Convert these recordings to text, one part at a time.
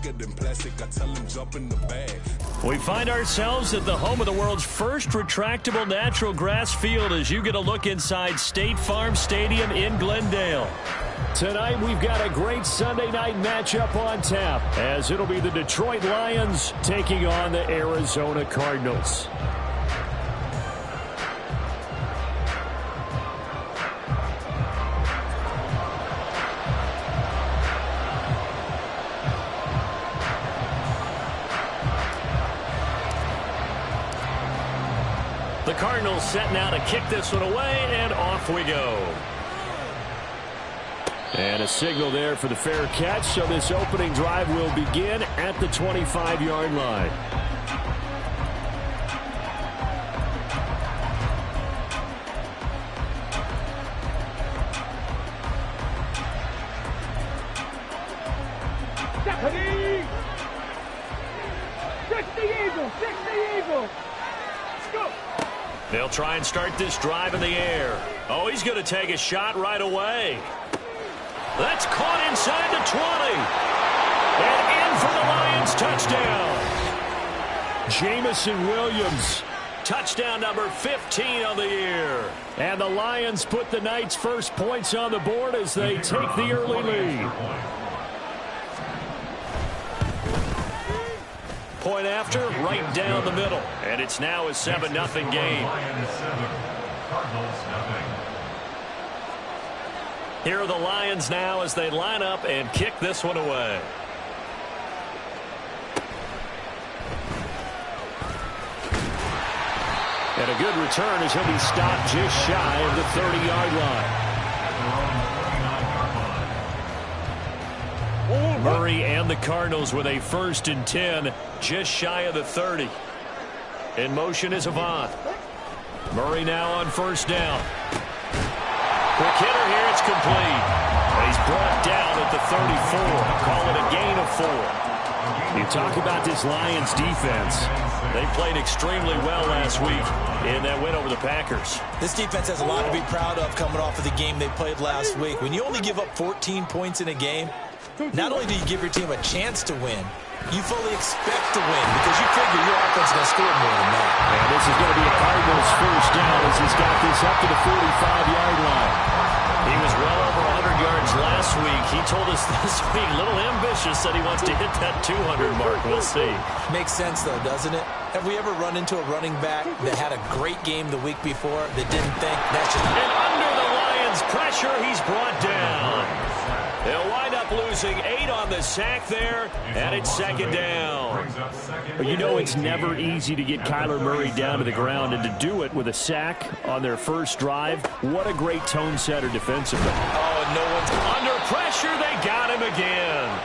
thicker than plastic. I tell them jump in the bag. We find ourselves at the home of the world's first retractable natural grass field as you get a look inside State Farm Stadium in Glendale. Tonight we've got a great Sunday night matchup on tap as it'll be the Detroit Lions taking on the Arizona Cardinals. The Cardinals set now to kick this one away, and off we go. And a signal there for the fair catch, so this opening drive will begin at the 25-yard line. They'll try and start this drive in the air. Oh, he's going to take a shot right away. That's caught inside the 20. And in for the Lions touchdown. Jamison Williams. Touchdown number 15 on the year. And the Lions put the Knights' first points on the board as they take the early lead. Point after, right down the middle. And it's now a 7-0 game. Here are the Lions now as they line up and kick this one away. And a good return as he'll be stopped just shy of the 30-yard line. Murray and the Cardinals with a 1st and 10, just shy of the 30. In motion is Avant. Murray now on 1st down. Quick hitter here, it's complete. And he's brought down at the 34. Call it a gain of 4. You talk about this Lions defense. They played extremely well last week in that win over the Packers. This defense has a lot to be proud of coming off of the game they played last week. When you only give up 14 points in a game, not only do you give your team a chance to win, you fully expect to win because you figure your offense is going to score more than that. And this is going to be a Cardinals 1st down as he's got this up to the 45-yard line. He was well over 100 yards last week. He told us this week, a little ambitious, said he wants to hit that 200 mark. We'll see. Makes sense, though, doesn't it? Have we ever run into a running back that had a great game the week before that didn't think that's just... And under the Lions' pressure, he's brought down. They'll wind up losing 8 on the sack there, and it's 2nd down. But you know it's never easy to get Kyler Murray down to the ground, and to do it with a sack on their first drive, what a great tone setter defensively. Oh, and no one's under pressure. They got him again.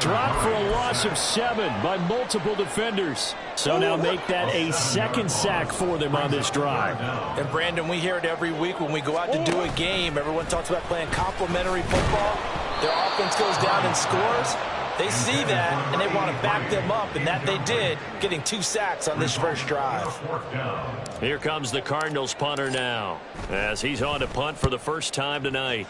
Dropped for a loss of 7 by multiple defenders. So now make that a 2nd sack for them on this drive. And Brandon, we hear it every week when we go out to do a game. Everyone talks about playing complementary football. Their offense goes down and scores. They see that, and they want to back them up, and that they did, getting 2 sacks on this first drive. Here comes the Cardinals punter now, as he's on to punt for the first time tonight.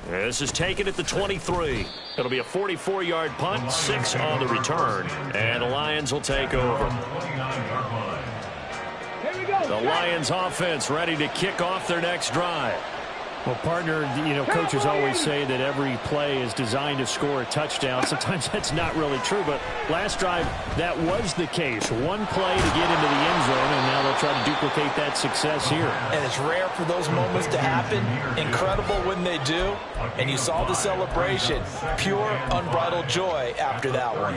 This is taken at the 23. It'll be a 44-yard punt, 6 on the return, and the Lions will take over. The Lions offense ready to kick off their next drive. Well, partner, you know, coaches always say that every play is designed to score a touchdown. Sometimes that's not really true, but last drive, that was the case. One play to get into the end zone, and now they'll try to duplicate that success here. And it's rare for those moments to happen. Incredible when they do. And you saw the celebration. Pure, unbridled joy after that one.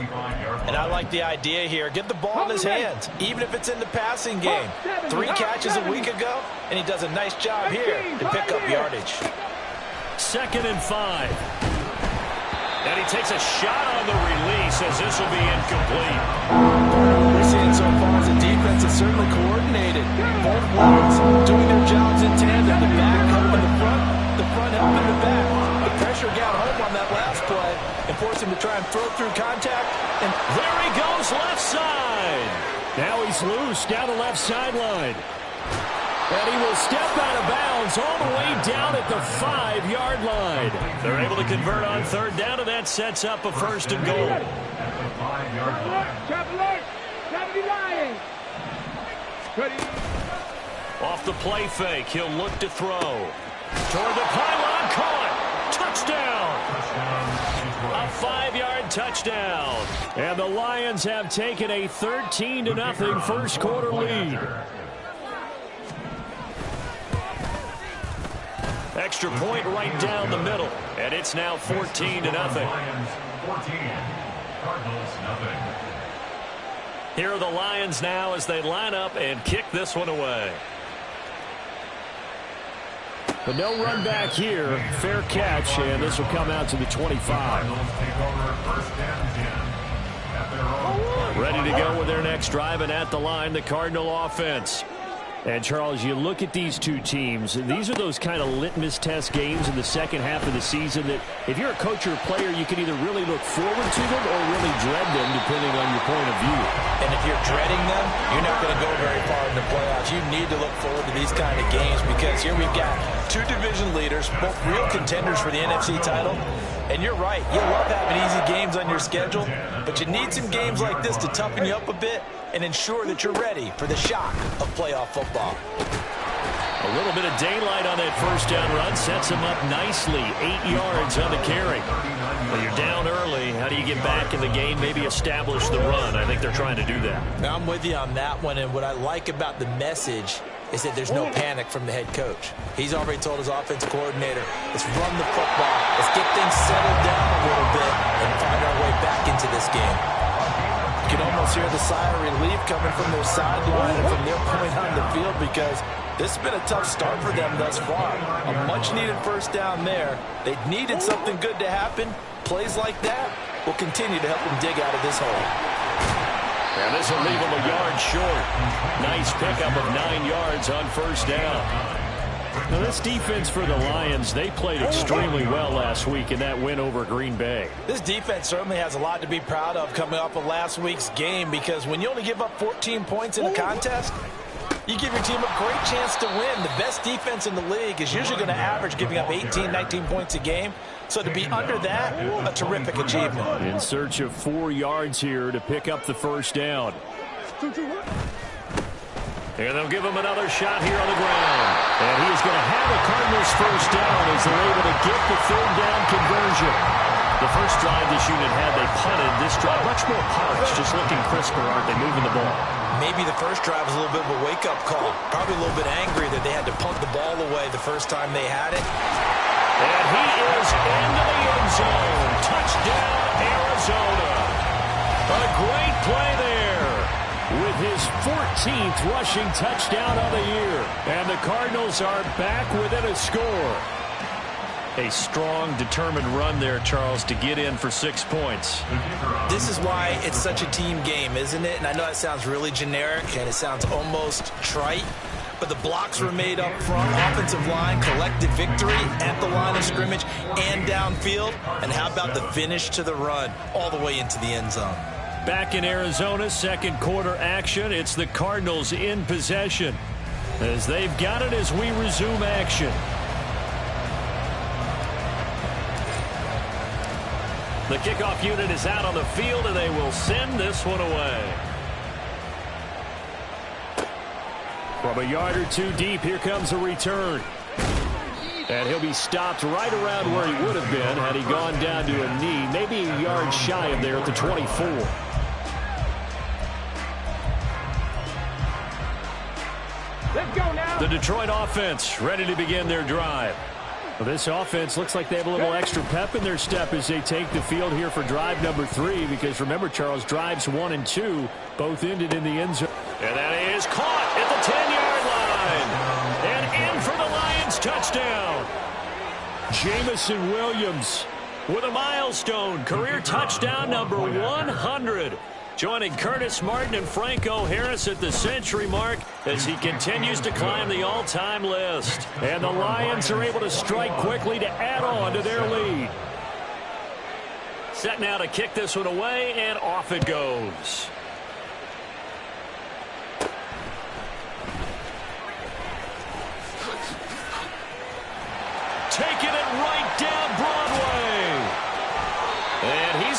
And I like the idea here. Get the ball in his hands, even if it's in the passing game. 3 catches a week ago, and he does a nice job here to pick up yardage. 2nd and 5. And he takes a shot on the release as this will be incomplete. What we're seeing so far is the defense is certainly coordinated. Both lines doing their jobs in tandem. The back helping the front helping the back. The pressure got home on that last play and forced him to try and throw through contact. And there he goes, left side. Now he's loose down the left sideline. And he will step out of bounds all the way down at the 5-yard line. They're able to convert on third down, and that sets up a first and goal. Off the play fake, he'll look to throw. Toward the pylon, caught. Touchdown. A 5-yard touchdown. And the Lions have taken a 13-0 first quarter lead. Extra point right down the middle. And it's now 14-0. Here are the Lions now as they line up and kick this one away. But no run back here. Fair catch, and this will come out to the 25. Ready to go with their next drive, and at the line, the Cardinal offense. And, Charles, you look at these two teams, these are those kind of litmus test games in the second half of the season that if you're a coach or a player, you can either really look forward to them or really dread them, depending on your point of view. And if you're dreading them, you're not going to go very far in the playoffs. You need to look forward to these kind of games because here we've got two division leaders, both real contenders for the NFC title. And you're right, you love having easy games on your schedule, but you need some games like this to toughen you up a bit and ensure that you're ready for the shock of playoff football. A little bit of daylight on that first down run sets him up nicely. 8 yards on the carry. Well, you're down early. How do you get back in the game, maybe establish the run? I think they're trying to do that. Now, I'm with you on that one, and what I like about the message is that there's no panic from the head coach. He's already told his offensive coordinator, let's run the football, let's get things settled down a little bit and find our way back into this game. You can almost hear the sigh of relief coming from their sideline and from their point on the field because this has been a tough start for them thus far. A much-needed first down there. They needed something good to happen. Plays like that will continue to help them dig out of this hole. And this will leave them a yard short. Nice pickup of 9 yards on first down. Now, this defense for the Lions, they played extremely well last week in that win over Green Bay. This defense certainly has a lot to be proud of coming off of last week's game because when you only give up 14 points in a contest, you give your team a great chance to win. The best defense in the league is usually going to average giving up 18, 19 points a game. So to be under that, a terrific achievement. In search of 4 yards here to pick up the first down. And they'll give him another shot here on the ground. And he's going to have the Cardinals first down as they're able to get the third down conversion. The first drive this unit had, they punted. This drive, much more polished, just looking crisper, aren't they, moving the ball? Maybe the first drive was a little bit of a wake-up call. Probably a little bit angry that they had to punt the ball away the first time they had it. And he is into the end zone. Touchdown, Arizona. A great play there with his 14th rushing touchdown of the year. And the Cardinals are back within a score. A strong, determined run there, Charles, to get in for 6 points. This is why it's such a team game, isn't it? And I know that sounds really generic, and it sounds almost trite, but the blocks were made up front, offensive line, collective victory at the line of scrimmage and downfield. And how about the finish to the run all the way into the end zone? Back in Arizona, second quarter action. It's the Cardinals in possession as they've got it as we resume action. The kickoff unit is out on the field, and they will send this one away. From a yard or two deep, here comes a return. And he'll be stopped right around where he would have been had he gone down to a knee, maybe a yard shy of there at the 24. Let's go now. The Detroit offense ready to begin their drive. Well, this offense looks like they have a little extra pep in their step as they take the field here for drive number 3. Because remember, Charles, drives 1 and 2 both ended in the end zone. And that is caught at the 10-yard line. And in for the Lions touchdown. Jamison Williams with a milestone career touchdown number 100. Joining Curtis Martin and Franco Harris at the century mark as he continues to climb the all-time list. And the Lions are able to strike quickly to add on to their lead. Set now to kick this one away, and off it goes.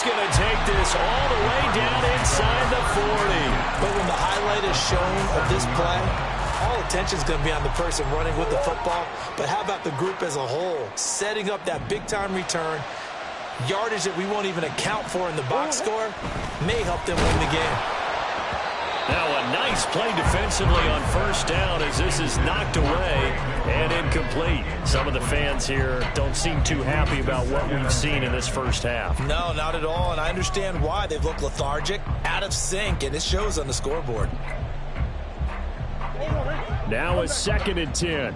he's going to take this all the way down inside the 40. But when the highlight is shown of this play, all attention is going to be on the person running with the football. But how about the group as a whole? Setting up that big-time return, yardage that we won't even account for in the box score, may help them win the game. Now a nice play defensively on first down as this is knocked away and incomplete. Some of the fans here don't seem too happy about what we've seen in this first half. No, not at all, and I understand why. They've looked lethargic, out of sync, and it shows on the scoreboard. Now a 2nd and 10.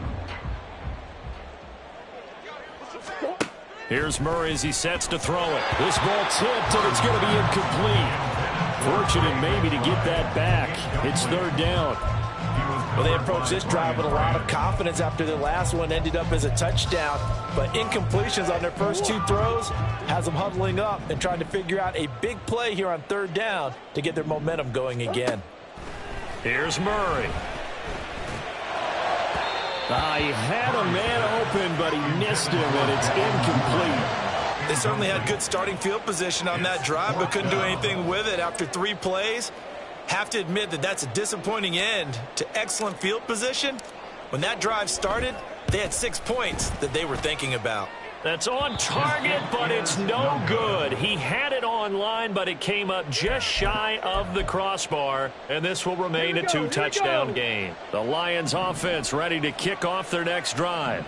Here's Murray as he sets to throw it. This ball tipped, and it's going to be incomplete. Fortunate maybe to get that back. It's 3rd down. Well, they approached this drive with a lot of confidence after their last one ended up as a touchdown. But incompletions on their first 2 throws has them huddling up and trying to figure out a big play here on 3rd down to get their momentum going again. Here's Murray. He had a man open, but he missed him, and it's incomplete. They certainly had good starting field position on that drive, but couldn't do anything with it after 3 plays. Have to admit that that's a disappointing end to excellent field position. When that drive started, they had 6 points that they were thinking about. That's on target, but it's no good. He had it on line, but it came up just shy of the crossbar, and this will remain a 2-touchdown game. The Lions offense ready to kick off their next drive.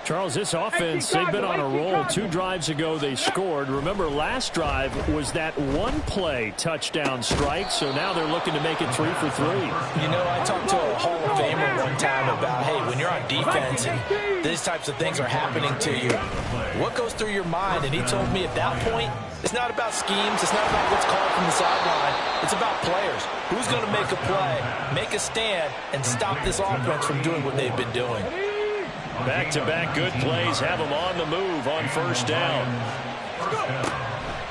Charles, this offense, they've been on a roll. 2 drives ago they scored. Remember, last drive was that 1-play touchdown strike, so now they're looking to make it 3 for 3. You know, I talked to a Hall of Famer one time about, hey, when you're on defense and these types of things are happening to you, what goes through your mind? And he told me at that point, it's not about schemes. It's not about what's called from the sideline. It's about players. Who's going to make a play, make a stand, and stop this offense from doing what they've been doing? Back-to-back good plays have them on the move on first down.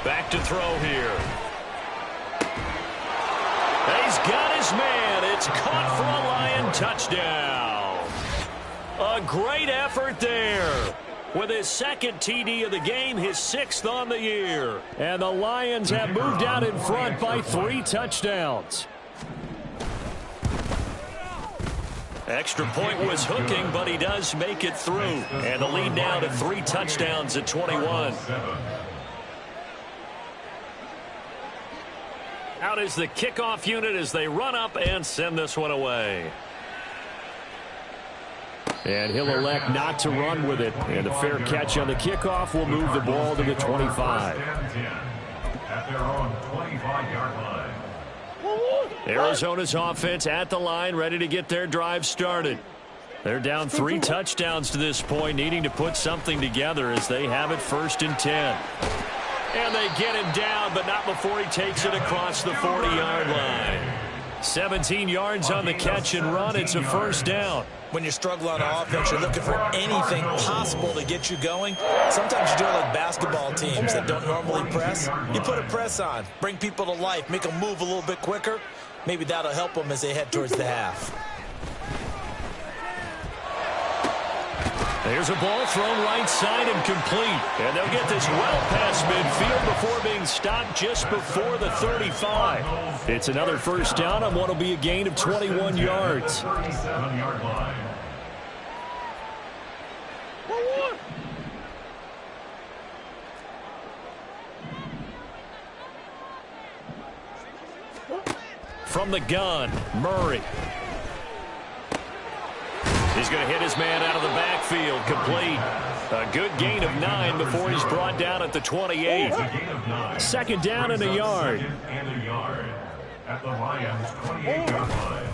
Back to throw here. He's got his man. It's caught for a Lion touchdown. A great effort there. With his 2nd TD of the game, his 6th on the year. And the Lions have moved out in front by 3 touchdowns. Extra point was hooking, but he does make it through. And the lead now to 3 touchdowns at 21. Out is the kickoff unit as they run up and send this one away. And he'll elect not to run with it. And a fair catch on the kickoff will move the ball to the 25. At their own 25-yard line. Arizona's offense at the line, ready to get their drive started. They're down 3 touchdowns to this point, needing to put something together as they have it 1st and 10. And they get him down, but not before he takes it across the 40-yard line. 17 yards on the catch and run. It's a 1st down. When you struggle on offense, you're looking for anything possible to get you going. Sometimes you do it like basketball teams that don't normally press. You put a press on, bring people to life, make them move a little bit quicker. Maybe that'll help them as they head towards the half. There's a ball thrown right side and complete. And they'll get this well past midfield before being stopped just before the 35. It's another 1st down on what will be a gain of 21 yards. 37-yard line. From the gun, Murray. He's going to hit his man out of the backfield, complete. A good gain of 9 before he's brought down at the 28. 2nd down and a yard. At the Lions' 28-yard line.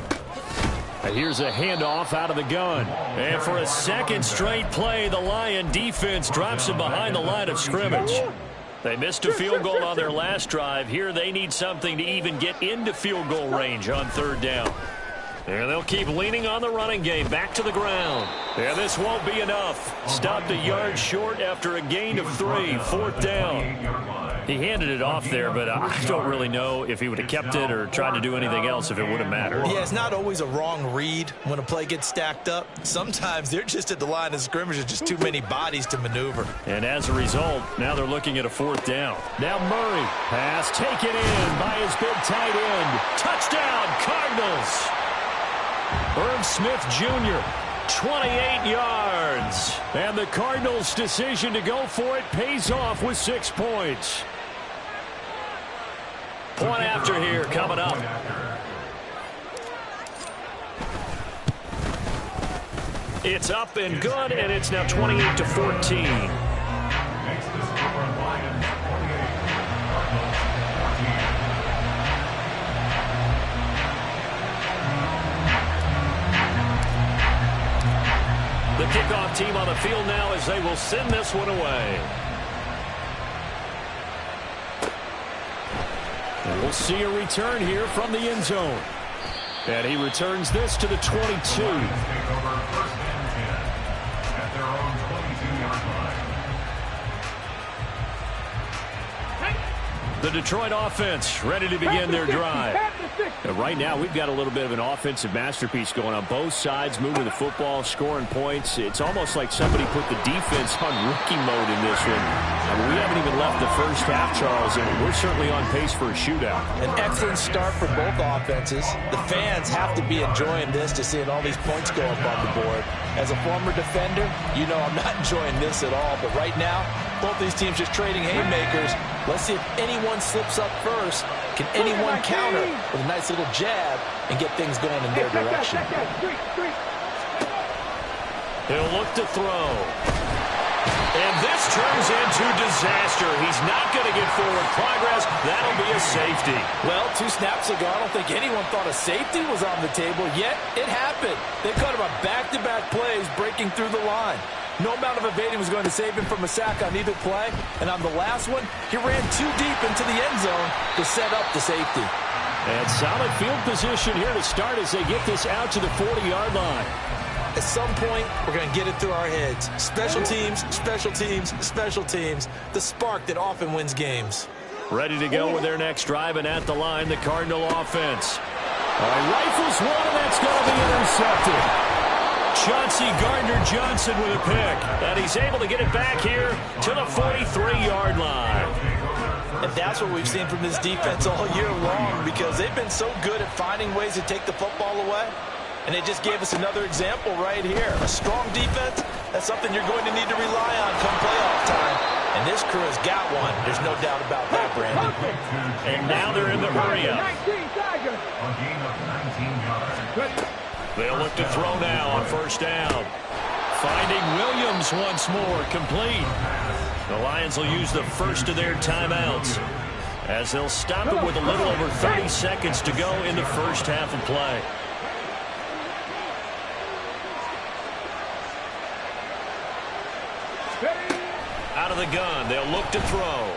And here's a handoff out of the gun. And for a 2nd straight play, the Lion defense drops him behind the line of scrimmage. They missed a field goal on their last drive. Here they need something to even get into field goal range on 3rd down. And they'll keep leaning on the running game back to the ground. And this won't be enough. Stopped a yard short after a gain of 3. 4th down. He handed it off there, but I don't really know if he would have kept it or tried to do anything else if it would have mattered. Yeah, it's not always a wrong read when a play gets stacked up. Sometimes they're just at the line of scrimmage. There's just too many bodies to maneuver. And as a result, now they're looking at a 4th down. Now Murray. Pass taken in by his big tight end. Touchdown, Cardinals. Irv Smith Jr., 28 yards. And the Cardinals' decision to go for it pays off with 6 points. Point after here coming up. It's up and good, and it's now 28-14. The kickoff team on the field now as they will send this one away. And we'll see a return here from the end zone. And he returns this to the 22. The Detroit offense ready to begin their drive. And right now, we've got a little bit of an offensive masterpiece going on both sides, moving the football, scoring points. It's almost like somebody put the defense on rookie mode in this one. I mean, we haven't even left the first half, Charles, and we're certainly on pace for a shootout. An excellent start for both offenses. The fans have to be enjoying this to seeing all these points go up on the board. As a former defender, you know I'm not enjoying this at all. But right now, both these teams just trading haymakers. Let's see if anyone slips up first. Can anyone counter with a nice little jab and get things going in their direction? He'll look to throw. And this turns into disaster. He's not going to get forward progress. That'll be a safety. Well, 2 snaps ago, I don't think anyone thought a safety was on the table, yet it happened. They cut him a back-to-back plays breaking through the line. No amount of evading was going to save him from a sack on either play. And on the last one, he ran too deep into the end zone to set up the safety. And solid field position here to start as they get this out to the 40-yard line. At some point, we're going to get it through our heads. Special teams, special teams, special teams. The spark that often wins games. Ready to go with their next drive, and at the line, the Cardinal offense. Rifles one, and that's going to be intercepted. Chauncey Gardner-Johnson with a pick. And he's able to get it back here to the 43-yard line. And that's what we've seen from this defense all year long, because they've been so good at finding ways to take the football away. And they just gave us another example right here. A strong defense, that's something you're going to need to rely on come playoff time. And this crew has got one. There's no doubt about that, Brandon. And now they're in the hurry-up. They'll look to throw now on 1st down. Finding Williams once more, complete. The Lions will use the first of their timeouts as they'll stop it with a little over 30 seconds to go in the first half of play. Out of the gun, they'll look to throw.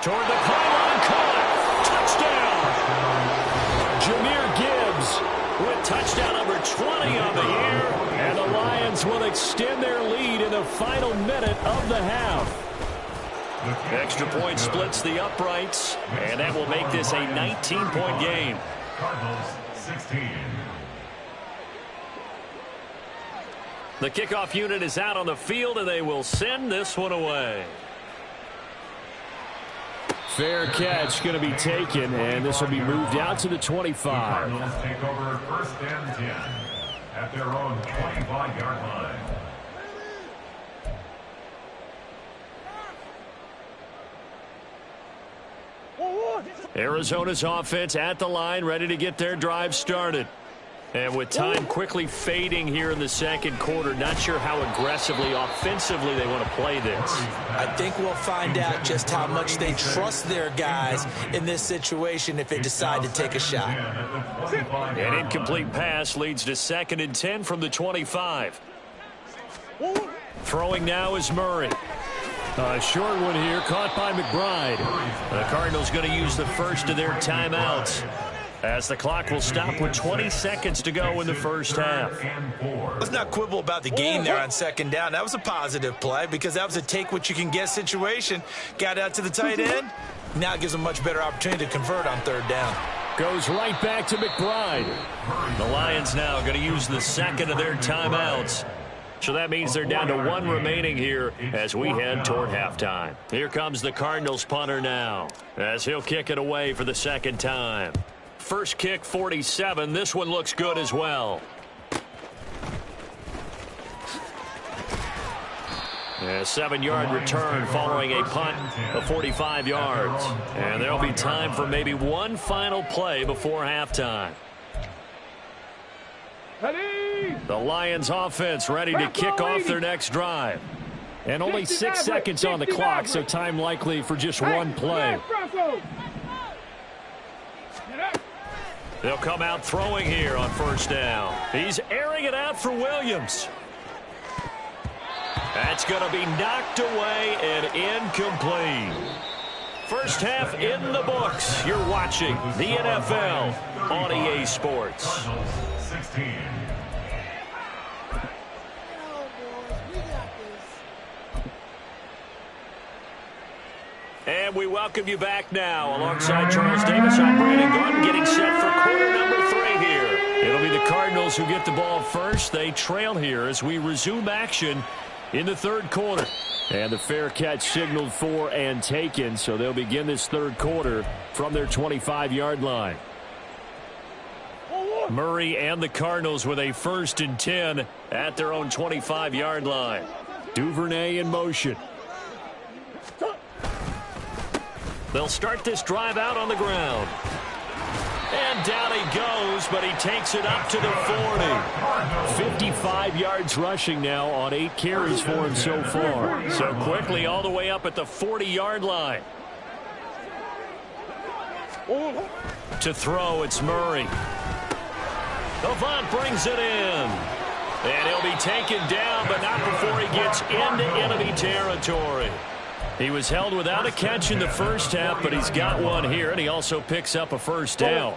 Toward the pylon, caught. Touchdown! Jahmyr Gibbs with touchdown number 20 on the year. And the Lions will extend their lead in the final minute of the half. Extra point splits the uprights, and that will make this a 19-point game. Cardinals 16. The kickoff unit is out on the field, and they will send this one away. Fair catch going to be taken, and this will be moved out to the 25. Cardinals take over 1st and 10 at their own 25-yard line. Arizona's offense at the line, ready to get their drive started. And with time quickly fading here in the second quarter, not sure how aggressively, offensively they want to play this. I think we'll find out just how much they trust their guys in this situation if they decide to take a shot. An incomplete pass leads to 2nd and 10 from the 25. Throwing now is Murray. A short one here, caught by McBride. The Cardinals going to use the first of their timeouts as the clock will stop with 20 seconds to go in the first half. Let's not quibble about the game there on second down. That was a positive play because that was a take-what-you-can-get situation. Got out to the tight end. Now it gives them a much better opportunity to convert on third down. Goes right back to McBride. The Lions now going to use the second of their timeouts. So that means they're down to one remaining here as we head toward halftime. Here comes the Cardinals punter now as he'll kick it away for the second time. First kick, 47. This one looks good as well. A 7-yard return following a punt of 45 yards. And there'll be time for maybe one final play before halftime. The Lions offense ready to kick off their next drive. And only 6 seconds on the clock, so time likely for just one play. They'll come out throwing here on first down. He's airing it out for Williams. That's going to be knocked away and incomplete. First half in the books. You're watching the NFL on EA Sports. 16. And we welcome you back now. Alongside Charles Davis, I'm Brandon Gordon, getting set for quarter number 3 here. It'll be the Cardinals who get the ball first. They trail here as we resume action in the third quarter. And the fair catch signaled for and taken, so they'll begin this third quarter from their 25-yard line. Murray and the Cardinals with a 1st and 10 at their own 25-yard line. Duvernay in motion. They'll start this drive out on the ground. And down he goes, but he takes it up to the 40. 55 yards rushing now on 8 carries for him so far. So quickly all the way up at the 40-yard line. To throw, it's Murray. Avant brings it in. And he'll be taken down, but not before he gets into enemy territory. He was held without a catch in the first half, but he's got one here, and he also picks up a first down.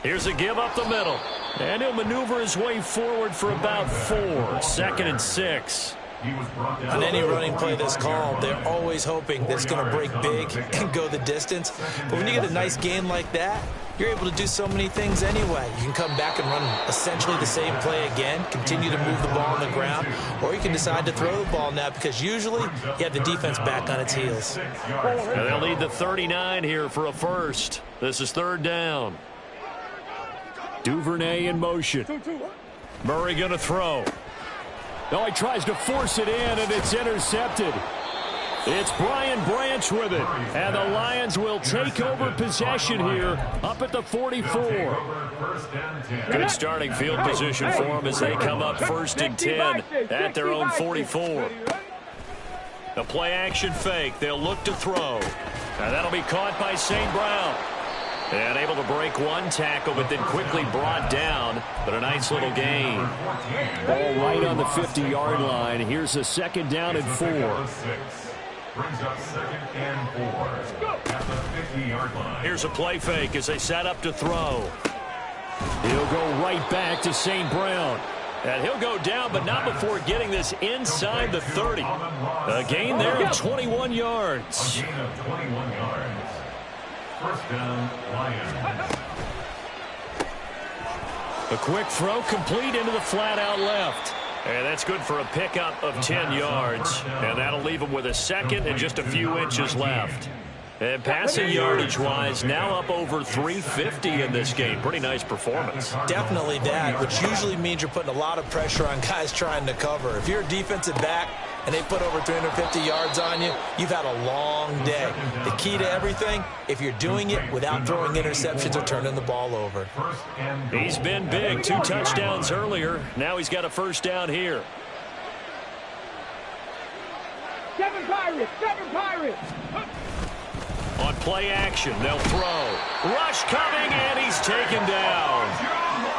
Here's a give up the middle. And he'll maneuver his way forward for about 4. 2nd and 6. On any running play that's called, they're always hoping that it's going to break big and go the distance. But when you get a nice game like that, you're able to do so many things anyway. You can come back and run essentially the same play again, continue to move the ball on the ground, or you can decide to throw the ball now because usually you have the defense back on its heels. And they'll need the 39 here for a first. This is third down. Duvernay in motion. Murray going to throw. No, he tries to force it in, and it's intercepted. It's Brian Branch with it, and the Lions will take over possession here up at the 44. Good starting field position for them as they come up 1st and 10 at their own 44. The play action fake. They'll look to throw. And that'll be caught by St. Brown. And able to break one tackle, but then quickly brought down. But a nice little gain. Ball right on the 50-yard line. Here's a 2nd down and 4. Brings up 2nd and 4 at the 50-yard line. Here's a play fake as they set up to throw. He'll go right back to St. Brown. And he'll go down, but not before getting this inside the 30. A gain there of 21 yards. A gain of 21 yards. First down, Lions. A quick throw complete into the flat out left. And that's good for a pickup of 10 yards. And that'll leave him with a 2nd and just a few inches left. And passing yardage-wise, now up over 350 in this game. Pretty nice performance. Definitely that, which usually means you're putting a lot of pressure on guys trying to cover. If you're a defensive back and they put over 350 yards on you, you've had a long day. The key to everything, if you're doing it without throwing interceptions or turning the ball over. He's been big. 2 touchdowns earlier. Now he's got a first down here. Seven Pirates. On play action, they'll throw. Rush coming, and he's taken down.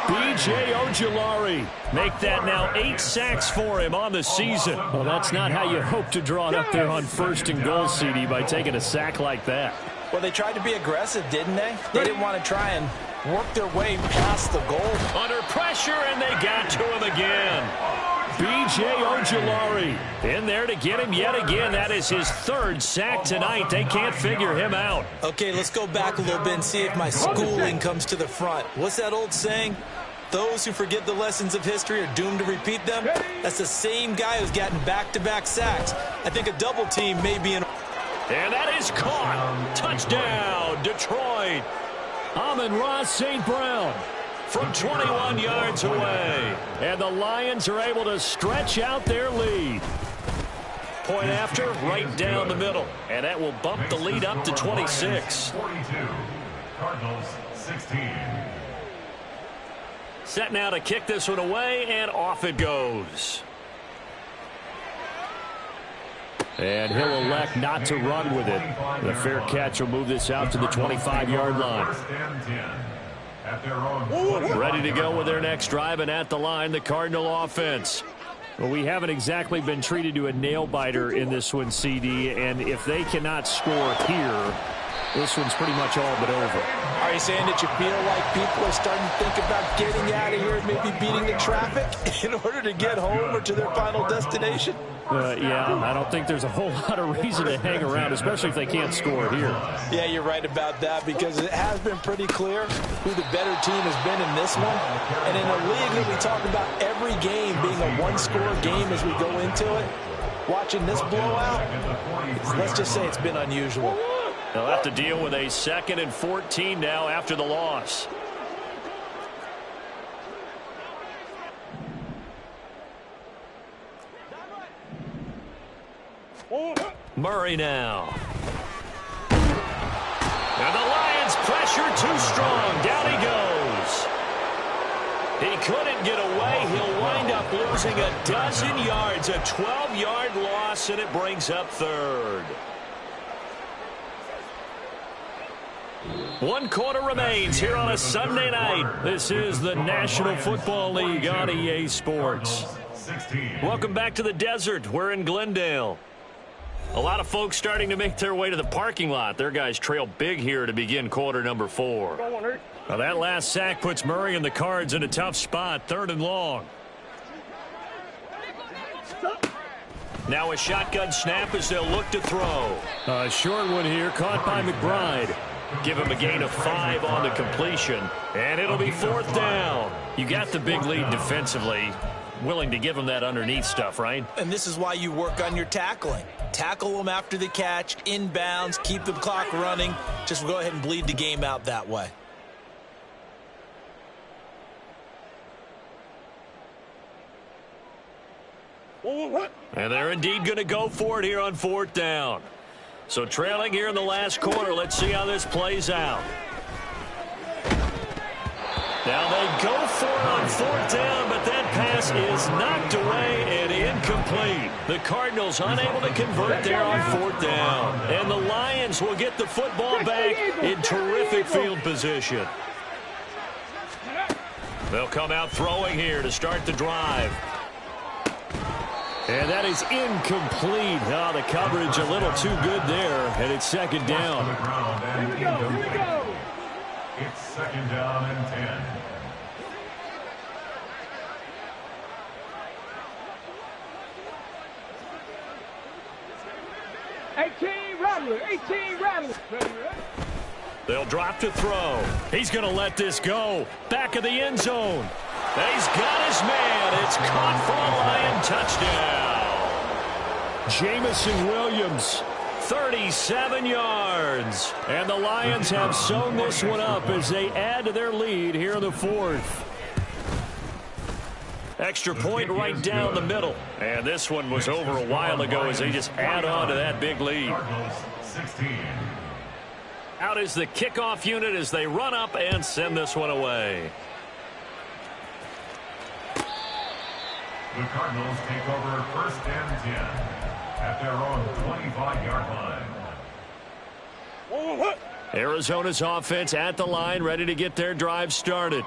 B.J. Ojulari. Make that now 8 sacks for him on the season. Well, that's not how you hope to draw it up there on 1st and goal, CD, by taking a sack like that. Well, they tried to be aggressive, didn't they? They didn't want to try and work their way past the goal. Under pressure, and they got to him again. B.J. Ojulari in there to get him yet again. That is his 3rd sack tonight. They can't figure him out. Okay, let's go back a little bit and see if my schooling comes to the front. What's that old saying? Those who forget the lessons of history are doomed to repeat them. That's the same guy who's gotten back-to-back sacks. I think a double team may be in. And that is caught. Touchdown, Detroit. Amon-Ra St. Brown from 21 yards away. And the Lions are able to stretch out their lead. Point after, right down the middle. And that will bump the lead up to 26. 42. Cardinals 16. Set now to kick this one away, and off it goes. And he'll elect not to run with it. The fair catch will move this out to the 25-yard line. Ready to go with their next drive, and at the line, the Cardinal offense. Well, we haven't exactly been treated to a nail-biter in this one, CD, and if they cannot score here, this one's pretty much all but over. Are you saying that you feel like people are starting to think about getting out of here and maybe beating the traffic in order to get home or to their final destination? Yeah, I don't think there's a whole lot of reason to hang around, especially if they can't score here. Yeah, you're right about that, because it has been pretty clear who the better team has been in this one. And in a league that we talk about every game being a one-score game as we go into it, watching this blowout, let's just say it's been unusual. They'll have to deal with a 2nd and 14 now after the loss. Murray now. And the Lions pressure too strong. Down he goes. He couldn't get away. He'll wind up losing a dozen yards. A 12-yard loss, and it brings up 3rd. 1 quarter remains here on a Sunday night. This is the National Football League on EA Sports. Welcome back to the desert. We're in Glendale. A lot of folks starting to make their way to the parking lot. Their guys trail big here to begin quarter number 4. Now that last sack puts Murray and the Cards in a tough spot, 3rd and long. Now a shotgun snap as they'll look to throw. A short one here, caught by McBride. Give him a gain of 5 on the completion, and it'll be 4th down. You got the big lead defensively. Willing to give him that underneath stuff, right? And this is why you work on your tackling. Tackle them after the catch, inbounds, keep the clock running. Just go ahead and bleed the game out that way. And they're indeed going to go for it here on 4th down. So trailing here in the last quarter. Let's see how this plays out. Now they go for it on 4th down, but that pass is knocked away and incomplete. The Cardinals unable to convert there on 4th down. And the Lions will get the football back in terrific field position. They'll come out throwing here to start the drive. And that is incomplete. Oh, the coverage a little too good there, and it's 2nd down. Here we go, here we go. It's 2nd down and 10. Rattler, 18 Rattler. They'll drop to throw. He's going to let this go. Back of the end zone. He's got his man. It's caught for a Lion touchdown. Jamison Williams, 37 yards. And the Lions have sewn this one up as they add to their lead here in the 4th. Extra point right down the middle. And this one was over a while ago as they just add on to that big lead. Out is the kickoff unit as they run up and send this one away. The Cardinals take over 1st and 10 at their own 25-yard line. Arizona's offense at the line, ready to get their drive started.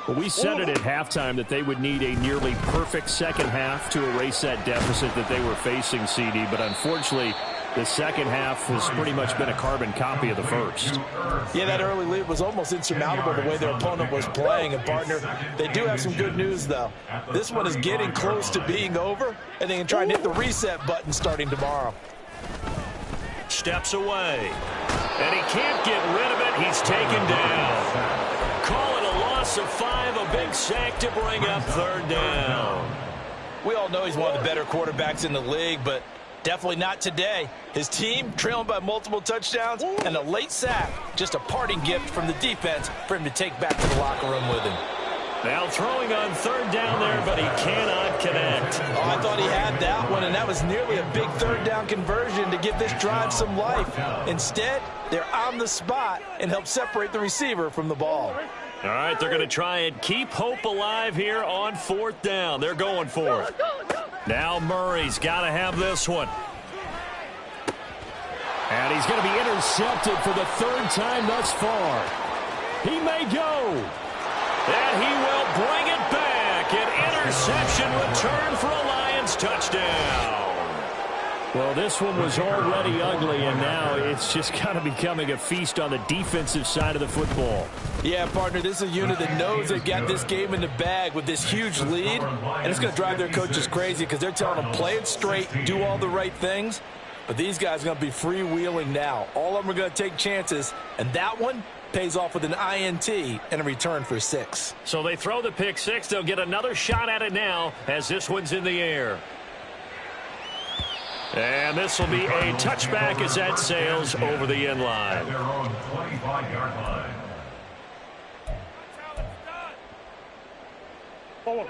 Well, we said it at halftime that they would need a nearly perfect second half to erase that deficit that they were facing, CD. But unfortunately, the second half has pretty much been a carbon copy of the first. Yeah, that early lead was almost insurmountable the way their opponent was playing. And, partner, they do have some good news, though. This one is getting close to being over, and they can try and hit the reset button starting tomorrow. Steps away, and he can't get rid of it. He's taken down. Call it a loss of 5, a big sack to bring up third down. We all know he's one of the better quarterbacks in the league, but definitely not today. His team trailing by multiple touchdowns, and a late sack, just a parting gift from the defense for him to take back to the locker room with him. Now throwing on third down there, but he cannot connect. Oh, I thought he had that one, and that was nearly a big third down conversion to give this drive some life. Instead, they're on the spot and help separate the receiver from the ball. All right, they're going to try and keep hope alive here on fourth down. They're going for it. Now Murray's got to have this one. And he's going to be intercepted for the third time thus far. He may go. And he will bring it back. An interception return for a Lions touchdown. Well, this one was already ugly, and now it's just kind of becoming a feast on the defensive side of the football. Yeah, partner, this is a unit that knows they've got this game in the bag with this huge lead, and it's going to drive their coaches crazy because they're telling them play it straight, do all the right things. But these guys are going to be freewheeling now. All of them are going to take chances, and that one pays off with an INT and a return for 6. So they throw the pick 6. They'll get another shot at it now as this one's in the air. And this will be a touchback as that sails over the end line. Their own 25-yard line.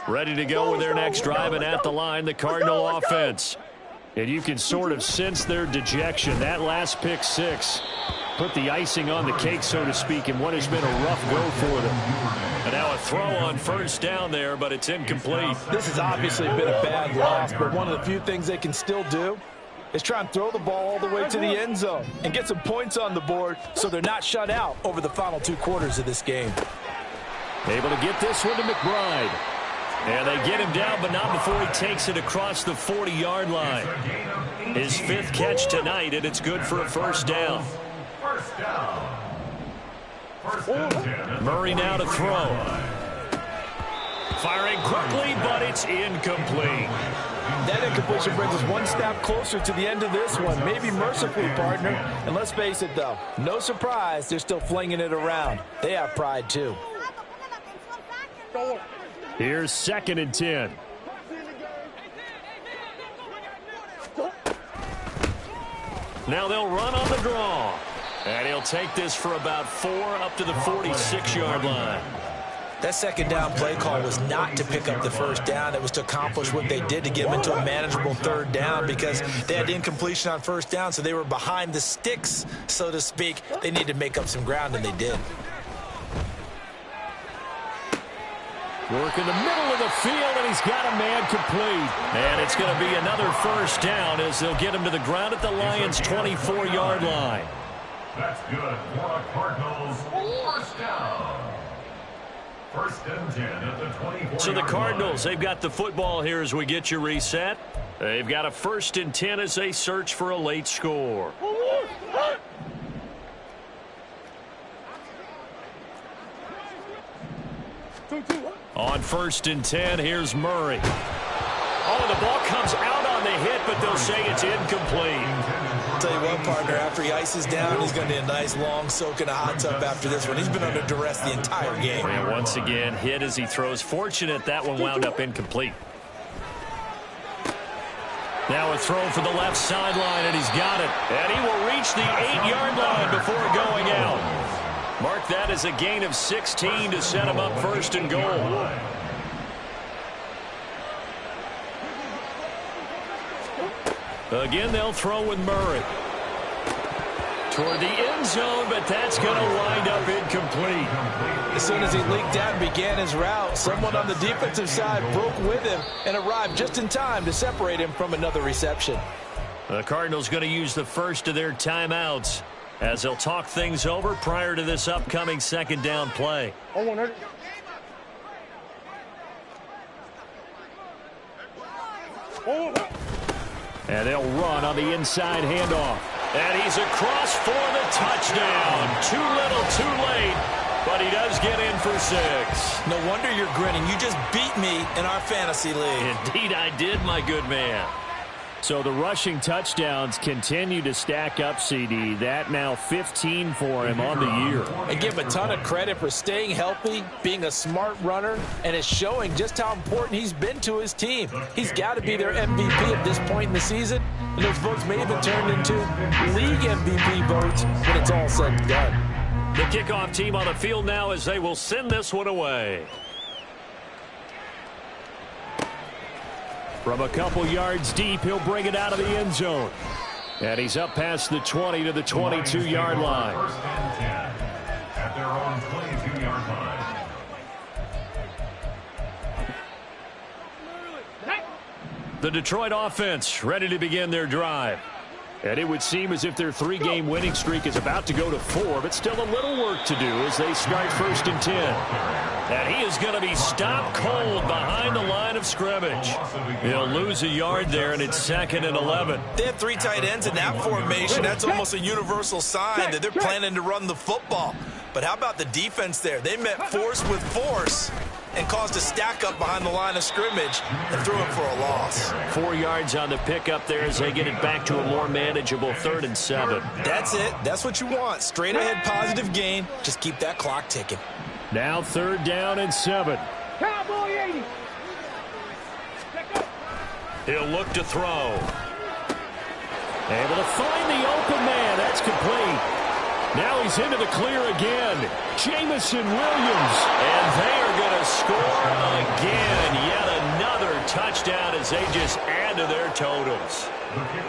Ready to go with their next drive, and at the line, the Cardinal offense. And you can sort of sense their dejection. That last pick 6 put the icing on the cake, so to speak, in what has been a rough go for them. And now a throw on first down there, but it's incomplete. This has obviously been a bad loss, but one of the few things they can still do is try and throw the ball all the way to the end zone and get some points on the board so they're not shut out over the final 2 quarters of this game. Able to get this one to McBride. And they get him down, but not before he takes it across the 40-yard line. His 5th catch tonight, and it's good for a first down. First down. First and 10. Murray now to throw. Firing quickly, but it's incomplete. That incompletion brings us one step closer to the end of this one. Maybe mercifully, partner. And let's face it, though, no surprise, they're still flinging it around. They have pride, too. Here's 2nd and 10. Now they'll run on the draw. And he'll take this for about 4 up to the 46-yard line. That second down play call was not to pick up the first down. It was to accomplish what they did to get them into a manageable third down because they had incompletion on first down, so they were behind the sticks, so to speak. They needed to make up some ground, and they did. Work in the middle of the field, and he's got a man complete. And it's going to be another first down as they'll get him to the ground at the Lions' 24-yard line. That's good for a Cardinals first down. First and 10 at the 24-yard So the Cardinals, line. they've got the football here as we get you reset. They've got a 1st and 10 as they search for a late score. On 1st and 10, here's Murray. Oh, the ball comes out on the hit, but they'll say it's incomplete. I'll tell you what, partner, after he ices down, he's going to need a nice long soak in a hot tub after this one. He's been under duress the entire game. And once again, hit as he throws. Fortunate that one wound up incomplete. Now a throw for the left sideline, and he's got it. And he will reach the 8-yard line before going out. Mark that as a gain of 16 to set him up 1st and goal. Again, they'll throw with Murray. Toward the end zone, but that's going to wind up incomplete. As soon as he leaked out and began his route, someone on the defensive side broke with him and arrived just in time to separate him from another reception. The Cardinals going to use the first of their timeouts as they'll talk things over prior to this upcoming 2nd down play. And they'll run on the inside handoff. And he's across for the touchdown. Too little, too late. But he does get in for 6. No wonder you're grinning. You just beat me in our fantasy league. Indeed I did, my good man. So the rushing touchdowns continue to stack up, CD. That now 15 for him on the year. I give him a ton of credit for staying healthy, being a smart runner, and it's showing just how important he's been to his team. He's got to be their MVP at this point in the season, and those votes may even turn into league MVP votes when it's all said and done. The kickoff team on the field now as they will send this one away. From a couple yards deep, he'll bring it out of the end zone. And he's up past the 20 to the 22-yard line. First and 10 at their own 22-yard line. The Detroit offense ready to begin their drive. And it would seem as if their 3-game winning streak is about to go to 4, but still a little work to do as they start first and 10. And he is going to be stopped cold behind the line of scrimmage. He'll lose a yard there, and it's 2nd and 11. They have 3 tight ends in that formation. That's almost a universal sign that they're planning to run the football. But how about the defense there? They met force with force and caused a stack up behind the line of scrimmage and threw him for a loss. 4 yards on the pickup there as they get it back to a more manageable 3rd and 7. That's it. That's what you want. Straight ahead positive gain. Just keep that clock ticking. Now 3rd down and 7. Cowboy 80. He'll look to throw. Able to find the open man. That's complete. Now he's into the clear again. Jamison Williams. And they are going to score again. Yet another touchdown as they just add to their totals.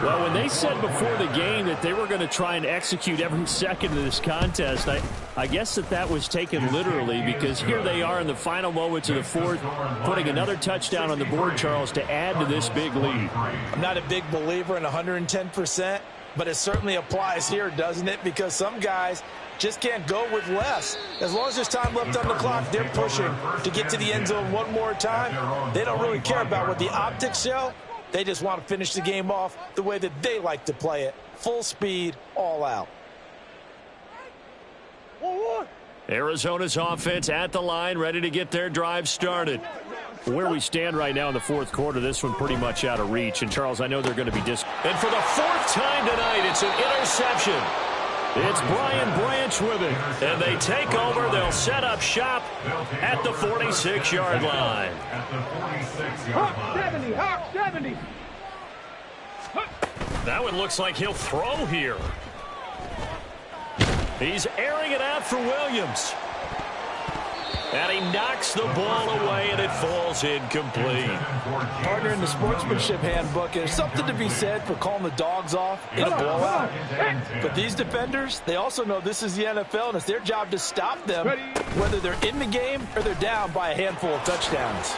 Well, when they said before the game that they were going to try and execute every second of this contest, I guess that was taken literally, because here they are in the final moments of the 4th, putting another touchdown on the board, Charles, to add to this big lead. I'm not a big believer in 110%, but it certainly applies here, doesn't it? Because some guys just can't go with less. As long as there's time left on the clock, they're pushing to get to the end zone one more time. They don't really care about what the optics show. They just want to finish the game off the way that they like to play it. Full speed, all out. Arizona's offense at the line, ready to get their drive started. Where we stand right now in the 4th quarter, this one pretty much out of reach. And, Charles, I know they're going to be And for the 4th time tonight, it's an interception. It's Brian Branch with it. And they take over. They'll set up shop at the 46-yard line. At the 46-yard Hawk line. 70. Hawk 70. That one looks like he'll throw here. He's airing it out for Williams. And he knocks the ball away, and it falls incomplete. Partner, in the sportsmanship handbook, there's something to be said for calling the dogs off in a blowout. But these defenders, they also know this is the NFL, and it's their job to stop them, whether they're in the game or they're down by a handful of touchdowns.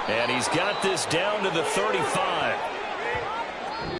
And he's got this down to the 35.